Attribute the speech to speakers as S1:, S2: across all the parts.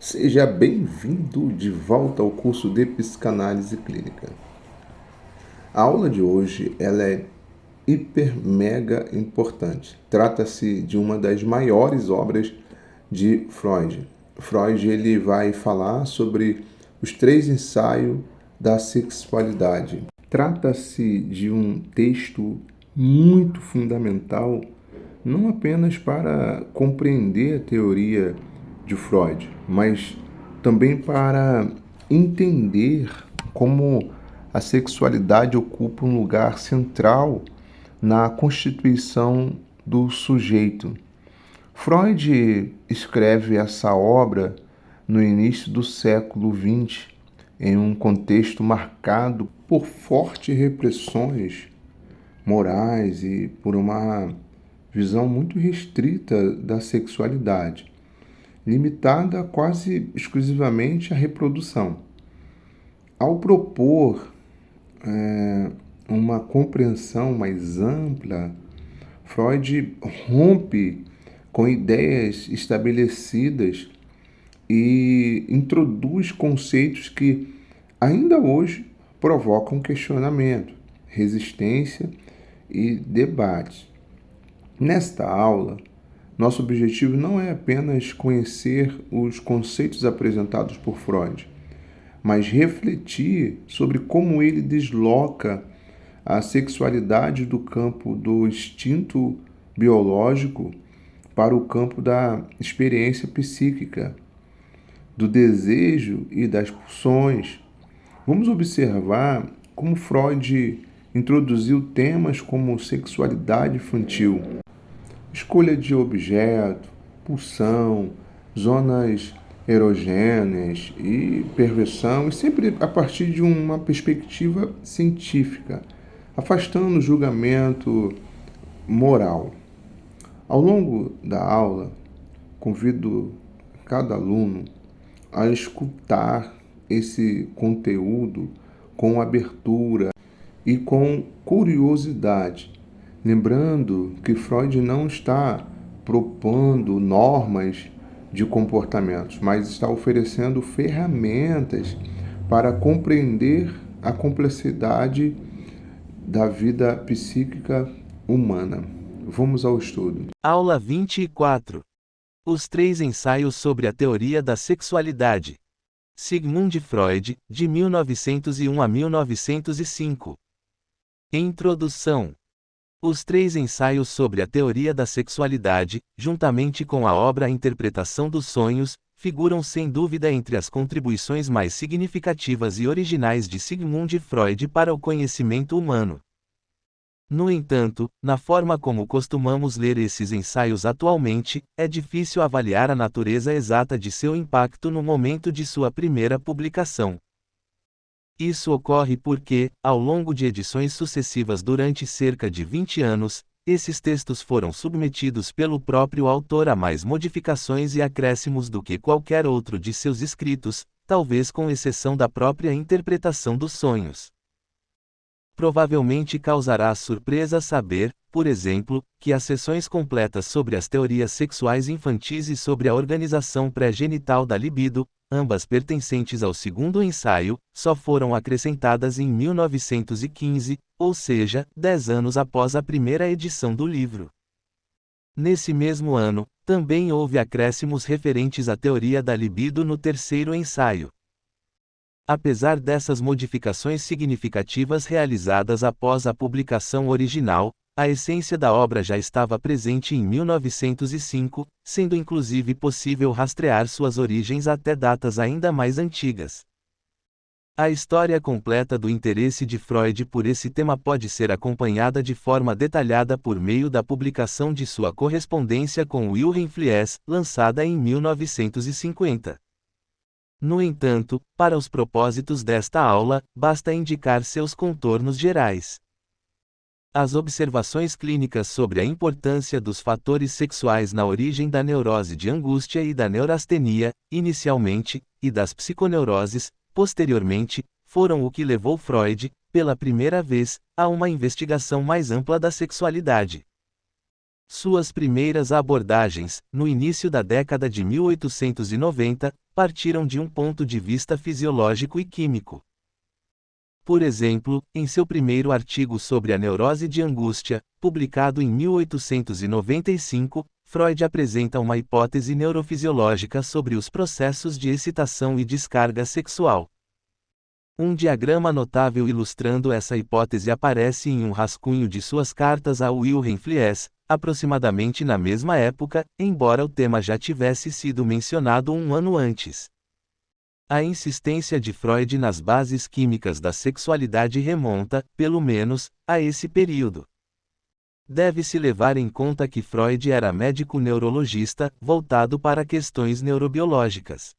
S1: Seja bem-vindo de volta ao curso de Psicanálise Clínica. A aula de hoje ela é hiper mega importante. Trata-se de uma das maiores obras de Freud. Freud ele vai falar sobre os 3 ensaios da sexualidade. Trata-se de um texto muito fundamental, não apenas para compreender a teoria de Freud, mas também para entender como a sexualidade ocupa um lugar central na constituição do sujeito. Freud escreve essa obra no início do século XX, em um contexto marcado por fortes repressões morais e por uma visão muito restrita da sexualidade, limitada quase exclusivamente à reprodução. Ao propor uma compreensão mais ampla, Freud rompe com ideias estabelecidas e introduz conceitos que ainda hoje provocam questionamento, resistência e debate. Nesta aula, nosso objetivo não é apenas conhecer os conceitos apresentados por Freud, mas refletir sobre como ele desloca a sexualidade do campo do instinto biológico para o campo da experiência psíquica, do desejo e das pulsões. Vamos observar como Freud introduziu temas como sexualidade infantil, escolha de objeto, pulsão, zonas erogêneas e perversão, e sempre a partir de uma perspectiva científica, afastando o julgamento moral. Ao longo da aula, convido cada aluno a escutar esse conteúdo com abertura e com curiosidade, lembrando que Freud não está propondo normas de comportamentos, mas está oferecendo ferramentas para compreender a complexidade da vida psíquica humana. Vamos ao estudo.
S2: Aula 24. Os 3 ensaios sobre a teoria da sexualidade. Sigmund Freud, de 1901 a 1905. Introdução. Os 3 ensaios sobre a teoria da sexualidade, juntamente com a obra A Interpretação dos Sonhos, figuram sem dúvida entre as contribuições mais significativas e originais de Sigmund Freud para o conhecimento humano. No entanto, na forma como costumamos ler esses ensaios atualmente, é difícil avaliar a natureza exata de seu impacto no momento de sua primeira publicação. Isso ocorre porque, ao longo de edições sucessivas durante cerca de 20 anos, esses textos foram submetidos pelo próprio autor a mais modificações e acréscimos do que qualquer outro de seus escritos, talvez com exceção da própria interpretação dos sonhos. Provavelmente causará surpresa saber, por exemplo, que as seções completas sobre as teorias sexuais infantis e sobre a organização pré-genital da libido, ambas pertencentes ao segundo ensaio, só foram acrescentadas em 1915, ou seja, 10 anos após a primeira edição do livro. Nesse mesmo ano, também houve acréscimos referentes à teoria da libido no terceiro ensaio. Apesar dessas modificações significativas realizadas após a publicação original, a essência da obra já estava presente em 1905, sendo inclusive possível rastrear suas origens até datas ainda mais antigas. A história completa do interesse de Freud por esse tema pode ser acompanhada de forma detalhada por meio da publicação de sua correspondência com Wilhelm Fliess, lançada em 1950. No entanto, para os propósitos desta aula, basta indicar seus contornos gerais. As observações clínicas sobre a importância dos fatores sexuais na origem da neurose de angústia e da neurastenia, inicialmente, e das psiconeuroses, posteriormente, foram o que levou Freud, pela primeira vez, a uma investigação mais ampla da sexualidade. Suas primeiras abordagens, no início da década de 1890, partiram de um ponto de vista fisiológico e químico. Por exemplo, em seu primeiro artigo sobre a neurose de angústia, publicado em 1895, Freud apresenta uma hipótese neurofisiológica sobre os processos de excitação e descarga sexual. Um diagrama notável ilustrando essa hipótese aparece em um rascunho de suas cartas a Wilhelm Fliess, aproximadamente na mesma época, embora o tema já tivesse sido mencionado um ano antes. A insistência de Freud nas bases químicas da sexualidade remonta, pelo menos, a esse período. Deve-se levar em conta que Freud era médico neurologista, voltado para questões neurobiológicas.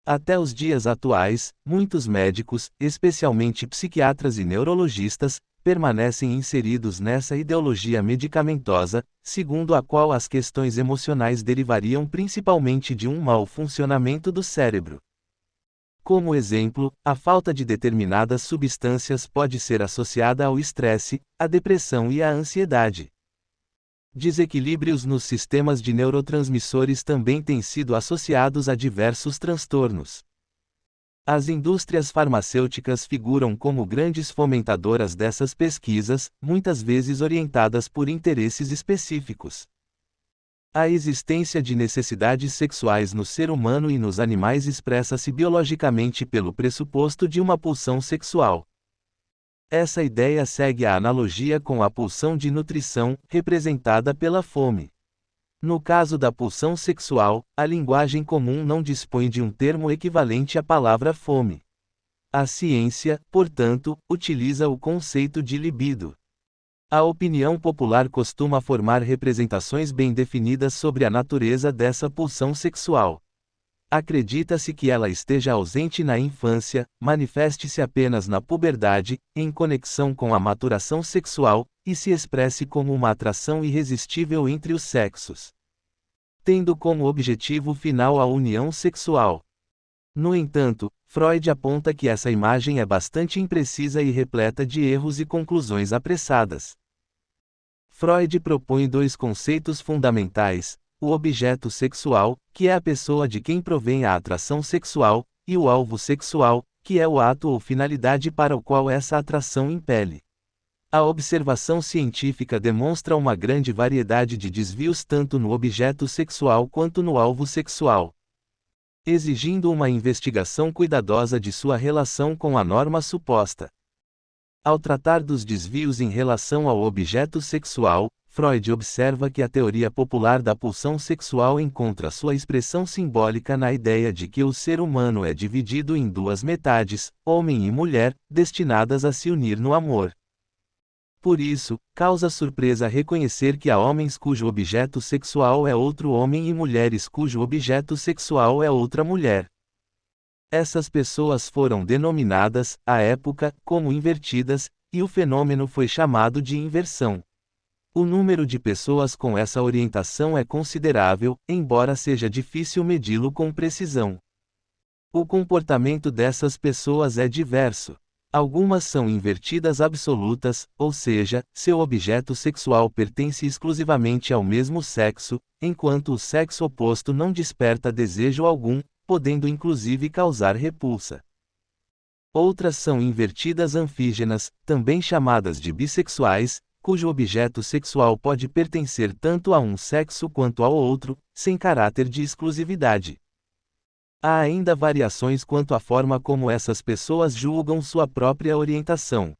S2: Até os dias atuais, muitos médicos, especialmente psiquiatras e neurologistas, permanecem inseridos nessa ideologia medicamentosa, segundo a qual as questões emocionais derivariam principalmente de um mau funcionamento do cérebro. Como exemplo, a falta de determinadas substâncias pode ser associada ao estresse, à depressão e à ansiedade. Desequilíbrios nos sistemas de neurotransmissores também têm sido associados a diversos transtornos. As indústrias farmacêuticas figuram como grandes fomentadoras dessas pesquisas, muitas vezes orientadas por interesses específicos. A existência de necessidades sexuais no ser humano e nos animais expressa-se biologicamente pelo pressuposto de uma pulsão sexual. Essa ideia segue a analogia com a pulsão de nutrição, representada pela fome. No caso da pulsão sexual, a linguagem comum não dispõe de um termo equivalente à palavra fome. A ciência, portanto, utiliza o conceito de libido. A opinião popular costuma formar representações bem definidas sobre a natureza dessa pulsão sexual. Acredita-se que ela esteja ausente na infância, manifeste-se apenas na puberdade, em conexão com a maturação sexual, e se expresse como uma atração irresistível entre os sexos, tendo como objetivo final a união sexual. No entanto, Freud aponta que essa imagem é bastante imprecisa e repleta de erros e conclusões apressadas. Freud propõe dois conceitos fundamentais: o objeto sexual, que é a pessoa de quem provém a atração sexual, e o alvo sexual, que é o ato ou finalidade para o qual essa atração impele. A observação científica demonstra uma grande variedade de desvios tanto no objeto sexual quanto no alvo sexual, exigindo uma investigação cuidadosa de sua relação com a norma suposta. Ao tratar dos desvios em relação ao objeto sexual, Freud observa que a teoria popular da pulsão sexual encontra sua expressão simbólica na ideia de que o ser humano é dividido em duas metades, homem e mulher, destinadas a se unir no amor. Por isso, causa surpresa reconhecer que há homens cujo objeto sexual é outro homem e mulheres cujo objeto sexual é outra mulher. Essas pessoas foram denominadas, à época, como invertidas, e o fenômeno foi chamado de inversão. O número de pessoas com essa orientação é considerável, embora seja difícil medi-lo com precisão. O comportamento dessas pessoas é diverso. Algumas são invertidas absolutas, ou seja, seu objeto sexual pertence exclusivamente ao mesmo sexo, enquanto o sexo oposto não desperta desejo algum, podendo inclusive causar repulsa. Outras são invertidas anfígenas, também chamadas de bissexuais, cujo objeto sexual pode pertencer tanto a um sexo quanto ao outro, sem caráter de exclusividade. Há ainda variações quanto à forma como essas pessoas julgam sua própria orientação.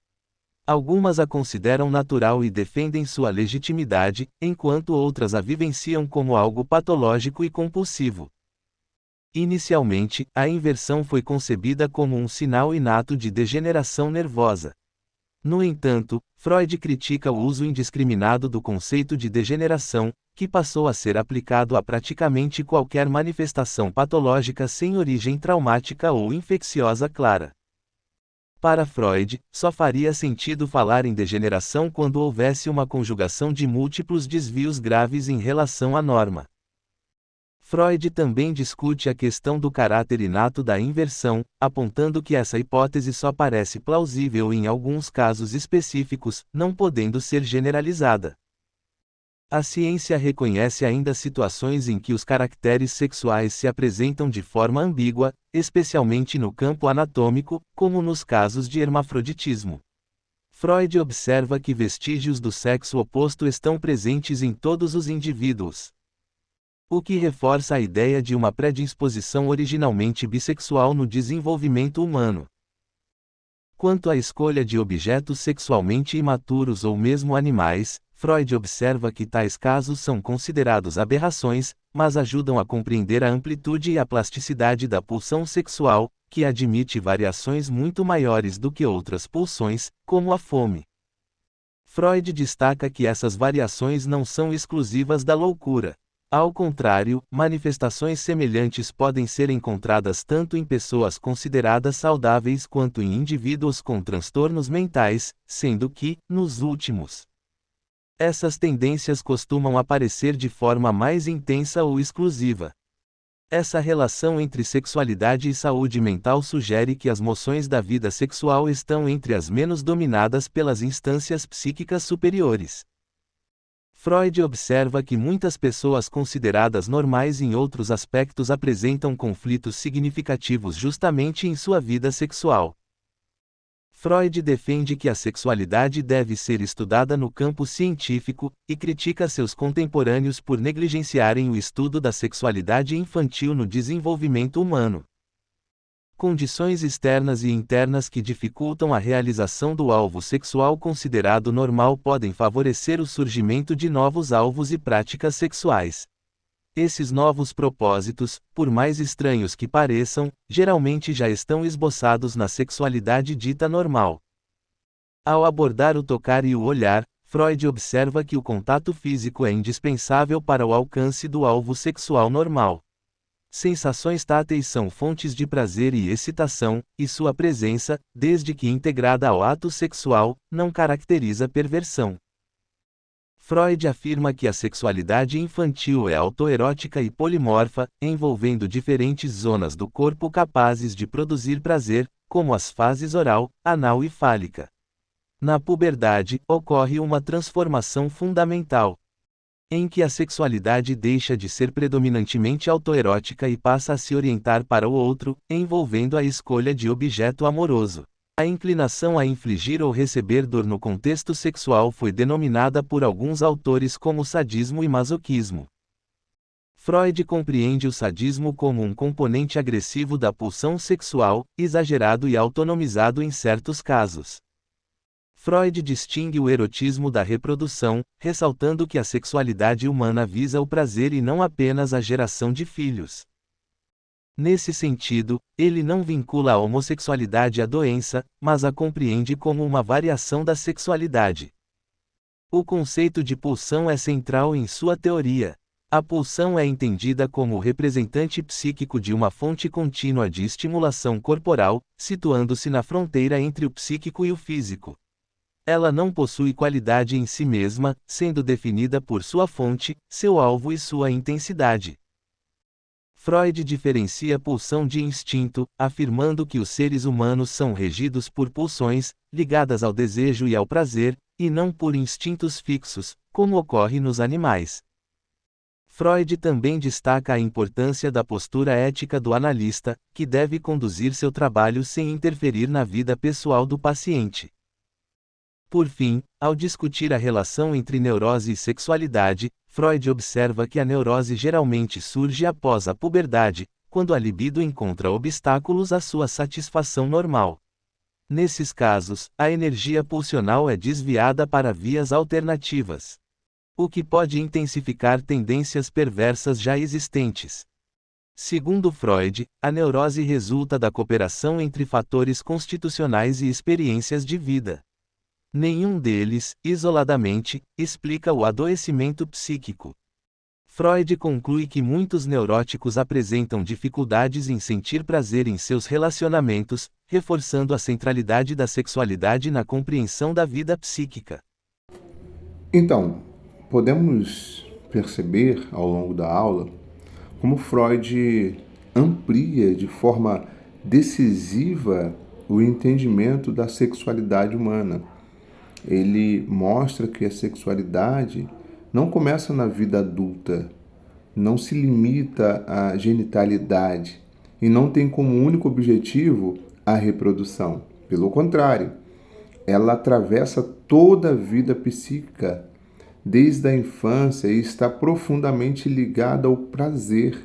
S2: Algumas a consideram natural e defendem sua legitimidade, enquanto outras a vivenciam como algo patológico e compulsivo. Inicialmente, a inversão foi concebida como um sinal inato de degeneração nervosa. No entanto, Freud critica o uso indiscriminado do conceito de degeneração, que passou a ser aplicado a praticamente qualquer manifestação patológica sem origem traumática ou infecciosa clara. Para Freud, só faria sentido falar em degeneração quando houvesse uma conjugação de múltiplos desvios graves em relação à norma. Freud também discute a questão do caráter inato da inversão, apontando que essa hipótese só parece plausível em alguns casos específicos, não podendo ser generalizada. A ciência reconhece ainda situações em que os caracteres sexuais se apresentam de forma ambígua, especialmente no campo anatômico, como nos casos de hermafroditismo. Freud observa que vestígios do sexo oposto estão presentes em todos os indivíduos, o que reforça a ideia de uma predisposição originalmente bissexual no desenvolvimento humano. Quanto à escolha de objetos sexualmente imaturos ou mesmo animais, Freud observa que tais casos são considerados aberrações, mas ajudam a compreender a amplitude e a plasticidade da pulsão sexual, que admite variações muito maiores do que outras pulsões, como a fome. Freud destaca que essas variações não são exclusivas da loucura. Ao contrário, manifestações semelhantes podem ser encontradas tanto em pessoas consideradas saudáveis quanto em indivíduos com transtornos mentais, sendo que, nos últimos, essas tendências costumam aparecer de forma mais intensa ou exclusiva. Essa relação entre sexualidade e saúde mental sugere que as moções da vida sexual estão entre as menos dominadas pelas instâncias psíquicas superiores. Freud observa que muitas pessoas consideradas normais em outros aspectos apresentam conflitos significativos justamente em sua vida sexual. Freud defende que a sexualidade deve ser estudada no campo científico, e critica seus contemporâneos por negligenciarem o estudo da sexualidade infantil no desenvolvimento humano. Condições externas e internas que dificultam a realização do alvo sexual considerado normal podem favorecer o surgimento de novos alvos e práticas sexuais. Esses novos propósitos, por mais estranhos que pareçam, geralmente já estão esboçados na sexualidade dita normal. Ao abordar o tocar e o olhar, Freud observa que o contato físico é indispensável para o alcance do alvo sexual normal. Sensações táteis são fontes de prazer e excitação, e sua presença, desde que integrada ao ato sexual, não caracteriza perversão. Freud afirma que a sexualidade infantil é autoerótica e polimorfa, envolvendo diferentes zonas do corpo capazes de produzir prazer, como as fases oral, anal e fálica. Na puberdade, ocorre uma transformação fundamental, em que a sexualidade deixa de ser predominantemente autoerótica e passa a se orientar para o outro, envolvendo a escolha de objeto amoroso. A inclinação a infligir ou receber dor no contexto sexual foi denominada por alguns autores como sadismo e masoquismo. Freud compreende o sadismo como um componente agressivo da pulsão sexual, exagerado e autonomizado em certos casos. Freud distingue o erotismo da reprodução, ressaltando que a sexualidade humana visa o prazer e não apenas a geração de filhos. Nesse sentido, ele não vincula a homossexualidade à doença, mas a compreende como uma variação da sexualidade. O conceito de pulsão é central em sua teoria. A pulsão é entendida como o representante psíquico de uma fonte contínua de estimulação corporal, situando-se na fronteira entre o psíquico e o físico. Ela não possui qualidade em si mesma, sendo definida por sua fonte, seu alvo e sua intensidade. Freud diferencia pulsão de instinto, afirmando que os seres humanos são regidos por pulsões, ligadas ao desejo e ao prazer, e não por instintos fixos, como ocorre nos animais. Freud também destaca a importância da postura ética do analista, que deve conduzir seu trabalho sem interferir na vida pessoal do paciente. Por fim, ao discutir a relação entre neurose e sexualidade, Freud observa que a neurose geralmente surge após a puberdade, quando a libido encontra obstáculos à sua satisfação normal. Nesses casos, a energia pulsional é desviada para vias alternativas, o que pode intensificar tendências perversas já existentes. Segundo Freud, a neurose resulta da cooperação entre fatores constitucionais e experiências de vida. Nenhum deles, isoladamente, explica o adoecimento psíquico. Freud conclui que muitos neuróticos apresentam dificuldades em sentir prazer em seus relacionamentos, reforçando a centralidade da sexualidade na compreensão da vida psíquica.
S1: Então, podemos perceber ao longo da aula como Freud amplia de forma decisiva o entendimento da sexualidade humana. Ele mostra que a sexualidade não começa na vida adulta, não se limita à genitalidade e não tem como único objetivo a reprodução. Pelo contrário, ela atravessa toda a vida psíquica, desde a infância, e está profundamente ligada ao prazer,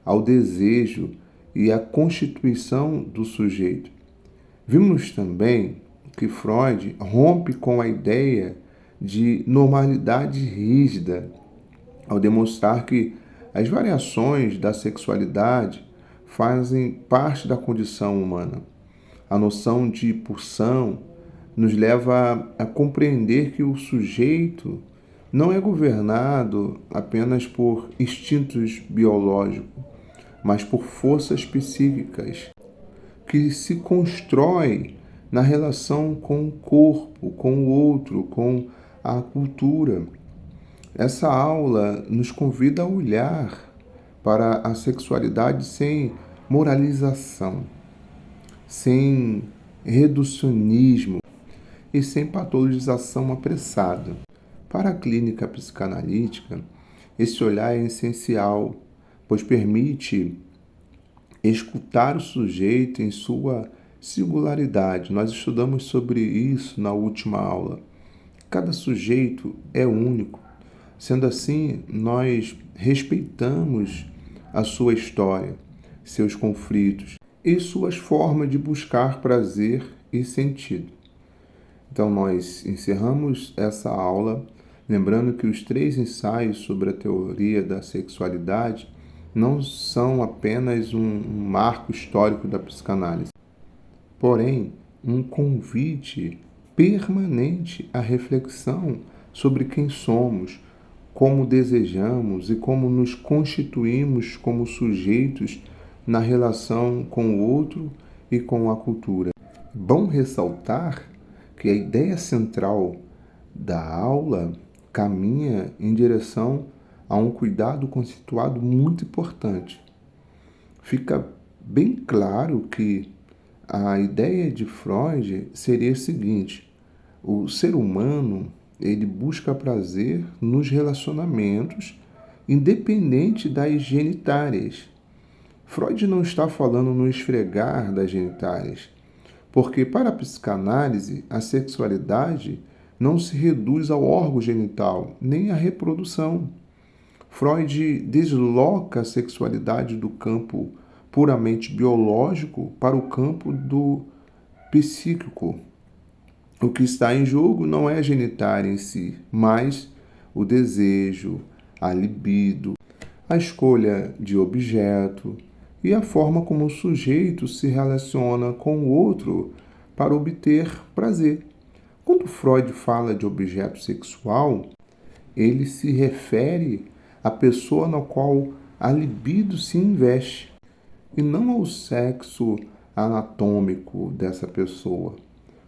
S1: ao desejo e à constituição do sujeito. Vimos também que Freud rompe com a ideia de normalidade rígida, ao demonstrar que as variações da sexualidade fazem parte da condição humana. A noção de pulsão nos leva a compreender que o sujeito não é governado apenas por instintos biológicos, mas por forças psíquicas que se constrói na relação com o corpo, com o outro, com a cultura. Essa aula nos convida a olhar para a sexualidade sem moralização, sem reducionismo e sem patologização apressada. Para a clínica psicanalítica, esse olhar é essencial, pois permite escutar o sujeito em sua singularidade. Nós estudamos sobre isso na última aula. Cada sujeito é único. Sendo assim, nós respeitamos a sua história, seus conflitos e suas formas de buscar prazer e sentido. Então, nós encerramos essa aula lembrando que os 3 ensaios sobre a teoria da sexualidade não são apenas um marco histórico da psicanálise, porém, um convite permanente à reflexão sobre quem somos, como desejamos e como nos constituímos como sujeitos na relação com o outro e com a cultura. Bom ressaltar que a ideia central da aula caminha em direção a um cuidado conceituado muito importante. Fica bem claro que a ideia de Freud seria a seguinte: o ser humano ele busca prazer nos relacionamentos, independente das genitárias. Freud não está falando no esfregar das genitárias, porque para a psicanálise a sexualidade não se reduz ao órgão genital, nem à reprodução. Freud desloca a sexualidade do campo puramente biológico para o campo do psíquico. O que está em jogo não é a genitália em si, mas o desejo, a libido, a escolha de objeto e a forma como o sujeito se relaciona com o outro para obter prazer. Quando Freud fala de objeto sexual, ele se refere à pessoa na qual a libido se investe, e não ao sexo anatômico dessa pessoa.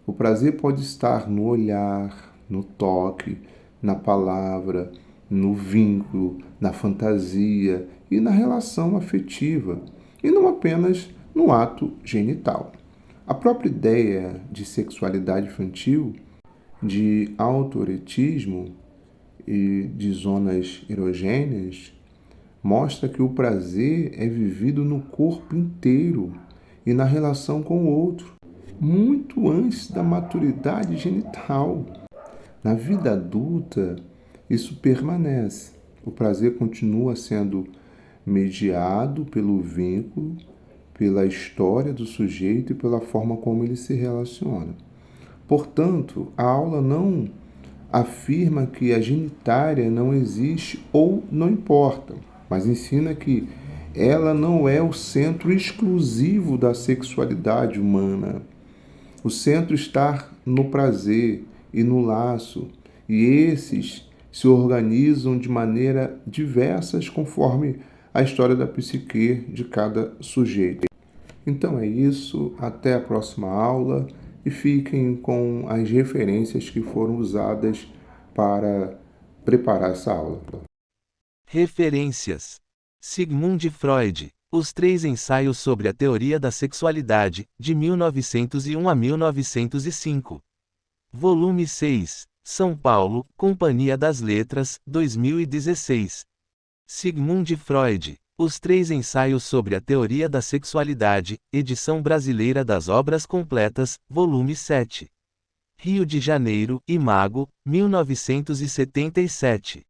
S1: O prazer pode estar no olhar, no toque, na palavra, no vínculo, na fantasia e na relação afetiva, e não apenas no ato genital. A própria ideia de sexualidade infantil, de autoerotismo e de zonas erogêneas mostra que o prazer é vivido no corpo inteiro e na relação com o outro, muito antes da maturidade genital. Na vida adulta, isso permanece. O prazer continua sendo mediado pelo vínculo, pela história do sujeito e pela forma como ele se relaciona. Portanto, a aula não afirma que a genitália não existe ou não importa, mas ensina que ela não é o centro exclusivo da sexualidade humana. O centro está no prazer e no laço, e esses se organizam de maneira diversas conforme a história da psique de cada sujeito. Então é isso, até a próxima aula e fiquem com as referências que foram usadas para preparar essa aula.
S2: Referências: Sigmund Freud, Os 3 Ensaios sobre a Teoria da Sexualidade, de 1901 a 1905. Volume 6, São Paulo, Companhia das Letras, 2016. Sigmund Freud. Os Três Ensaios sobre a Teoria da Sexualidade, edição brasileira das Obras Completas, volume 7. Rio de Janeiro, Imago, 1977.